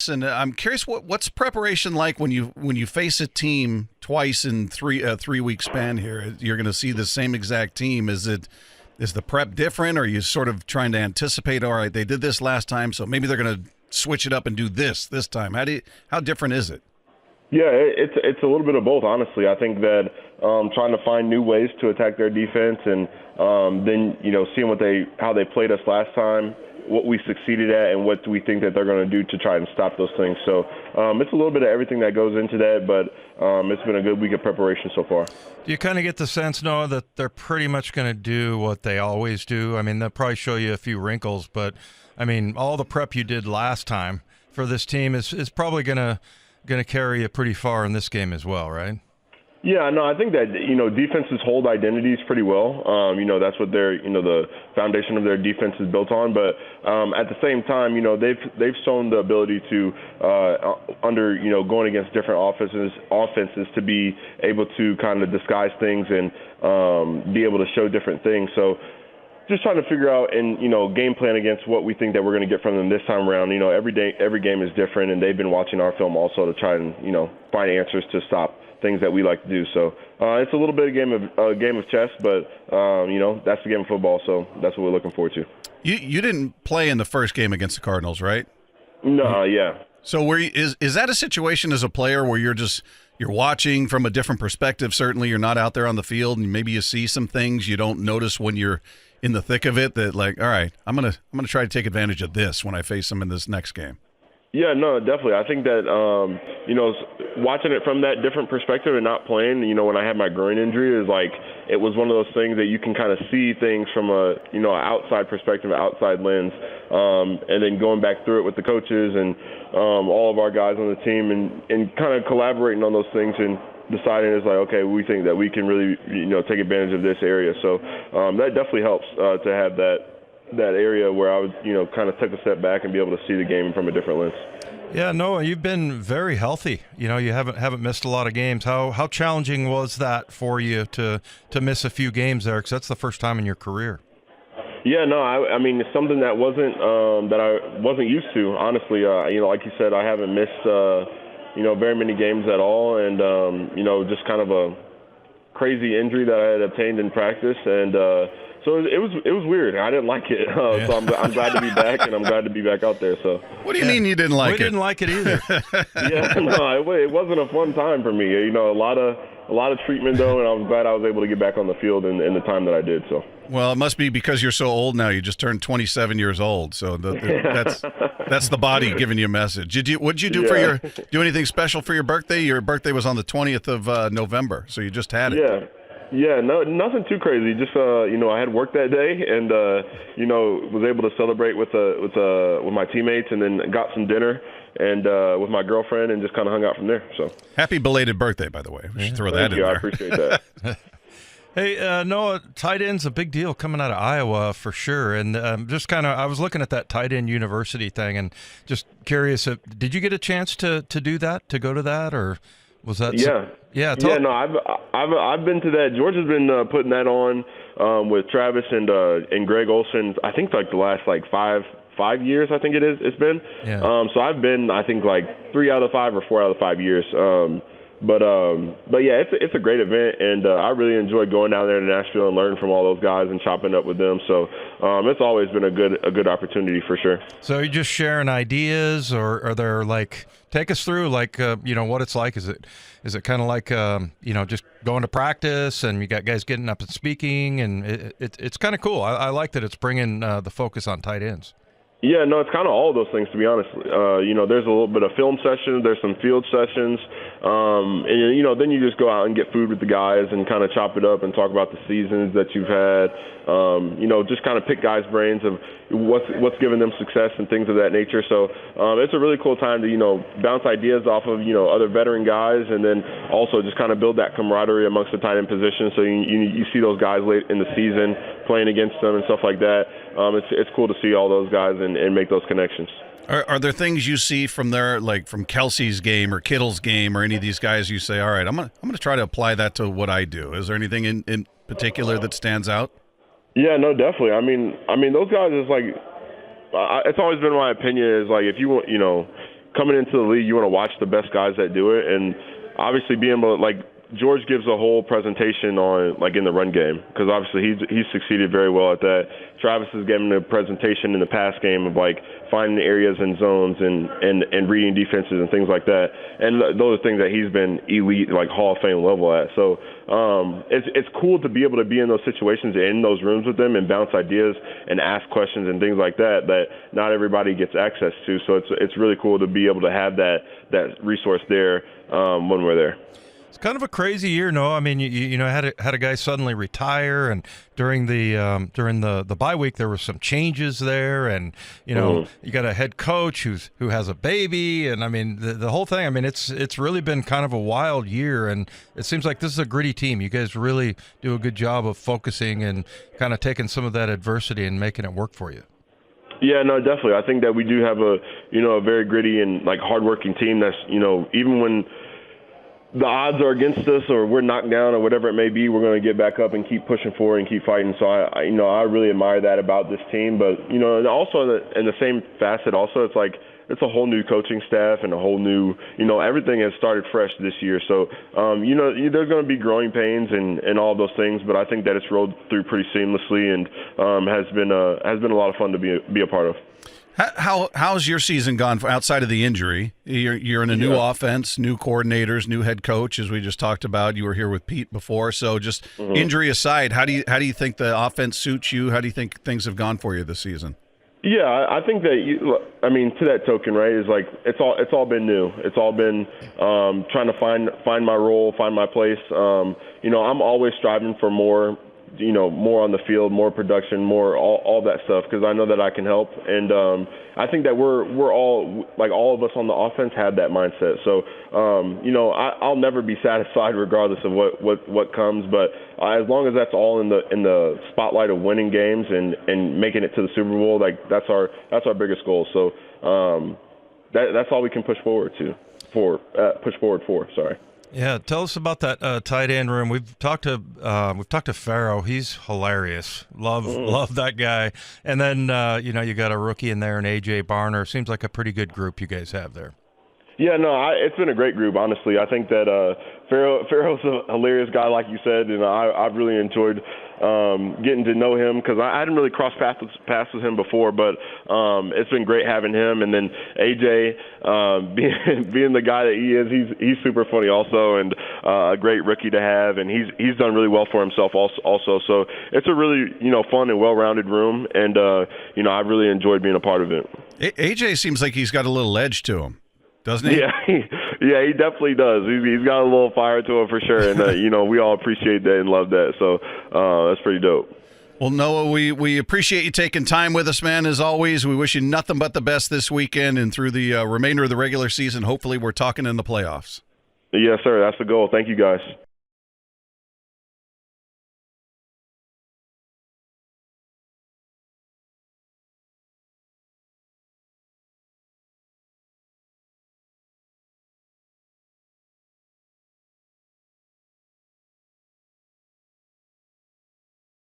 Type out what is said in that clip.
and I'm curious what's preparation like when you face a team twice in 3 week span here. You're going to see the same exact team. Is the prep different, or are you sort of trying to anticipate? All right, they did this last time, so maybe they're going to switch it up and do this time. How different is it? Yeah, it's a little bit of both, honestly. I think that trying to find new ways to attack their defense, and then seeing how they played us last time, what we succeeded at, and what do we think that they're going to do to try and stop those things. So it's a little bit of everything that goes into that, but it's been a good week of preparation so far. Do you kind of get the sense, Noah, that they're pretty much going to do what they always do? I mean, they'll probably show you a few wrinkles, but I mean, all the prep you did last time for this team is probably going to carry you pretty far in this game as well, right? Yeah, no, I think that, defenses hold identities pretty well. That's what the foundation of their defense is built on. But at the same time, they've shown the ability to, going against different offenses to be able to kind of disguise things and be able to show different things. So just trying to figure out and, game plan against what we think that we're going to get from them this time around. Every game is different, and they've been watching our film also to try and, find answers to stop things that we like to do. So it's a little bit of a game of chess, but, that's the game of football, so that's what we're looking forward to. You didn't play in the first game against the Cardinals, right? No, yeah. So is that a situation as a player where you're watching from a different perspective? Certainly you're not out there on the field, and maybe you see some things you don't notice when you're in the thick of it, that like, all right, I'm gonna try to take advantage of this when I face them in this next game. Yeah, no, definitely. I think that, watching it from that different perspective and not playing, when I had my groin injury, is like, it was one of those things that you can kind of see things from an outside perspective, an outside lens, and then going back through it with the coaches and all of our guys on the team and kind of collaborating on those things and deciding it's like, okay, we think that we can really, take advantage of this area. So that definitely helps to have that area where I would, kind of take a step back and be able to see the game from a different lens. Yeah, Noah, you've been very healthy. You haven't missed a lot of games. How challenging was that for you to miss a few games there? Because that's the first time in your career. Yeah, no, I mean, it's something that I wasn't used to, honestly. Like you said, I haven't missed, very many games at all, and just kind of a crazy injury that I had obtained in practice, and so it was weird. I didn't like it, so I'm glad to be back, and I'm glad to be back out there. So what do you mean you didn't like it? We didn't like it either. Yeah, no, it wasn't a fun time for me. A lot of treatment though, and I was glad I was able to get back on the field in the time that I did. So. Well, it must be because you're so old now. You just turned 27 years old, so that's the body giving you a message. What'd you do do anything special for your birthday? Your birthday was on the 20th of November, so you just had it. Yeah, no, nothing too crazy. Just I had work that day, and was able to celebrate with my teammates, and then got some dinner and with my girlfriend, and just kind of hung out from there. So happy belated birthday, by the way. We should throw that in there. I appreciate that. Hey, Noah, tight end's a big deal coming out of Iowa for sure. And I was looking at that tight end university thing, and just curious, did you get a chance to do that, to go to that, or was that? Yeah. No, I've been to that. George has been putting that on with Travis and Greg Olson. I think like the last 5 years. I think it's been. Yeah. So I've been, I think, like 3 out of 5 or 4 out of 5 years. But yeah, it's a great event, and I really enjoyed going down there to Nashville and learning from all those guys and chopping up with them. So it's always been a good opportunity for sure. So are you just sharing ideas, or are there take us through what it's like? Is it kind of like just going to practice and you got guys getting up and speaking, and it's kind of cool. I like that it's bringing the focus on tight ends. Yeah, no, it's kind of all of those things, to be honest. There's a little bit of film sessions, there's some field sessions, and then you just go out and get food with the guys and kind of chop it up and talk about the seasons that you've had. Just kind of pick guys' brains of what's given them success and things of that nature. So it's a really cool time to bounce ideas off of other veteran guys, and then also just kind of build that camaraderie amongst the tight end position. So you see those guys late in the season playing against them and stuff like that. It's cool to see all those guys and make those connections. Are there things you see from there, like from Kelsey's game or Kittle's game or any of these guys, you say, all right, I'm gonna try to apply that to what I do? Is there anything in particular that stands out? Yeah, no, definitely. I mean, those guys is like, it's always been my opinion is like, if you want, coming into the league, you want to watch the best guys that do it, and obviously being able to, like, George gives a whole presentation on, like, in the run game, because obviously he's succeeded very well at that. Travis has given a presentation in the pass game of, like, finding areas and zones and reading defenses and things like that. And those are things that he's been elite, like Hall of Fame level at. So it's cool to be able to be in those situations, in those rooms with them, and bounce ideas and ask questions and things like that not everybody gets access to. So it's really cool to be able to have that resource there when we're there. It's kind of a crazy year, no? I mean, you know, had a guy suddenly retire, and during the bye week there were some changes there, and you know, you got a head coach who has a baby, and I mean the whole thing. I mean, it's really been kind of a wild year, and it seems like this is a gritty team. You guys really do a good job of focusing and kind of taking some of that adversity and making it work for you. Yeah, no, definitely. I think that we do have a very gritty and, like, hardworking team that's, even when the odds are against us or we're knocked down or whatever it may be, we're going to get back up and keep pushing forward and keep fighting. So I really admire that about this team. But and also in the same facet, also it's like it's a whole new coaching staff and a whole new everything has started fresh this year. So there's going to be growing pains and all those things, but I think that it's rolled through pretty seamlessly and has been a lot of fun to be a part of. How's your season gone outside of the injury? You're in a new offense, new coordinators, new head coach, as we just talked about. You were here with Pete before, so just injury aside, how do you think the offense suits you? How do you think things have gone for you this season? Yeah, I think that to that token, right, is like it's all been new. It's all been trying to find my role, find my place. I'm always striving for more. More on the field, more production, more all that stuff, because I know that I can help. And I think that we're all, like, all of us on the offense have that mindset. So, I'll never be satisfied regardless of what comes. But as long as that's all in the spotlight of winning games and making it to the Super Bowl, like, that's our biggest goal. So that's all we can push forward for. Sorry. Yeah, tell us about that tight end room. We've talked to Farrow. He's hilarious. Love that guy. And then you got a rookie in there, and AJ Barner. Seems like a pretty good group you guys have there. Yeah, no, it's been a great group, honestly. I think that Farrow's a hilarious guy, like you said, and I've really enjoyed getting to know him, because I hadn't really crossed paths with him before, but it's been great having him. And then AJ, being the guy that he is, he's super funny also, and a great rookie to have, and he's done really well for himself also. So it's a really fun and well-rounded room, and I've really enjoyed being a part of it. AJ seems like he's got a little edge to him, doesn't he? Yeah, he definitely does. He's got a little fire to him for sure, and we all appreciate that and love that. So that's pretty dope. Well, Noah, we appreciate you taking time with us, man. As always, we wish you nothing but the best this weekend and through the remainder of the regular season. Hopefully, we're talking in the playoffs. Yes, sir. That's the goal. Thank you, guys.